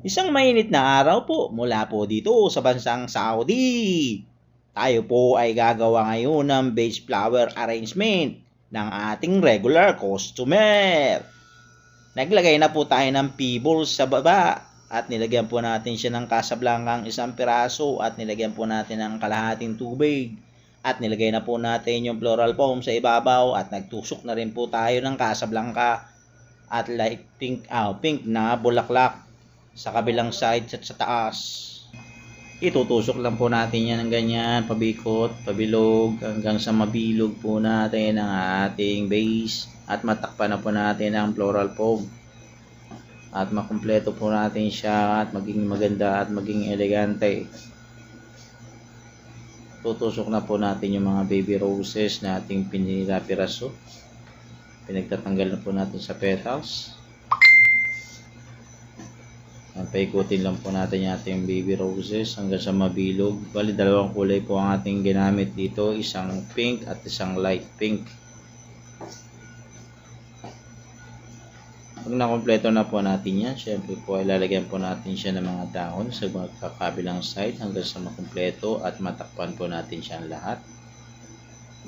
Isang mainit na araw po mula po dito sa bansang Saudi. Tayo po ay gagawa ngayon ng base flower arrangement ng ating regular customer. Naglagay na po tayo ng pebbles sa baba at nilagyan po natin siya ng Casablancang isang piraso at nilagyan po natin ng kalahating tubig. At nilagay na po natin yung floral foam sa ibabaw at nagtusok na rin po tayo ng Casablanca at light pink na bulaklak sa kabilang side at sa taas. Itutusok lang po natin yan ng ganyan, pabikot, pabilog, hanggang sa mabilog po natin ang ating base at matakpan na po natin ang floral foam. At makumpleto po natin siya at maging maganda at maging elegante. Tutusok na po natin yung mga baby roses na ating pinilapiraso. Pinagtatanggal na po natin sa petals. Paikutin lang po natin yung ating baby roses hanggang sa mabilog. Bali, dalawang kulay po ang ating ginamit dito. Isang pink at isang light pink. Pag nakompleto na po natin yan, syempre po ay lalagyan po natin siya ng mga dahon sa magkakabilang side hanggang sa makumpleto at matakpan po natin siyang lahat.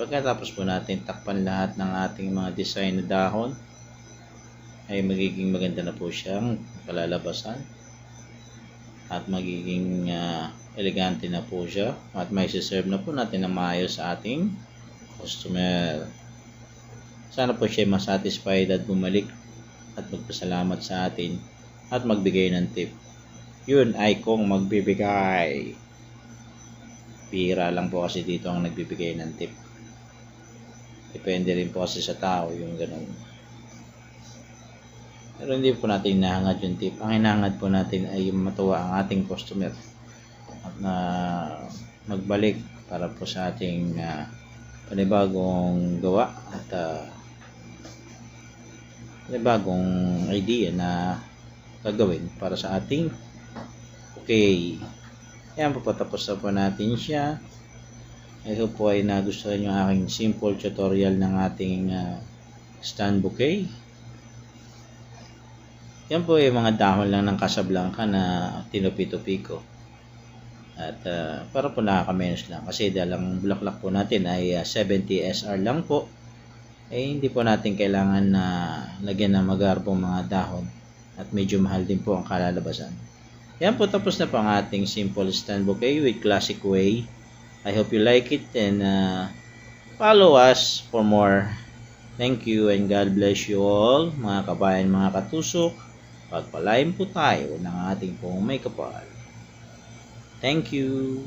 Pagkatapos po natin takpan lahat ng ating mga design na dahon, ay magiging maganda na po siyang kalalabasan. At magiging elegante na po siya at may serve na po natin na maayos sa ating customer. Sana po siya masatisfied at bumalik at magpasalamat sa atin at magbigay ng tip. Yun ay kung magbibigay. Bihira lang po kasi dito ang nagbibigay ng tip. Depende rin po kasi sa tao yung ganun. Pero hindi po natin hinahangad yung tip. Ang hinahangad po natin ay matuwa ang ating customer at na magbalik para po sa ating panibagong gawa at panibagong idea na gagawin para sa ating okay. Yan po, patapos na po natin siya. Ito po ay nagustuhan yung aking simple tutorial ng ating stand bouquet. Yan po yung mga dahon lang ng Casablanca na tinupi-tupi ko. At para po nakakamenos lang. Kasi dahil ang bulaklak po natin ay 70 SR lang po. Eh hindi po natin kailangan na lagyan ng magarbong mga dahon. At medyo mahal din po ang kalalabasan. Yan po, tapos na po ang ating simple stand bouquet with classic way. I hope you like it and follow us for more. Thank you and God bless you all, mga kabayan, mga katusok. Pagpalain po tayo ng ating pong may kapal. Thank you.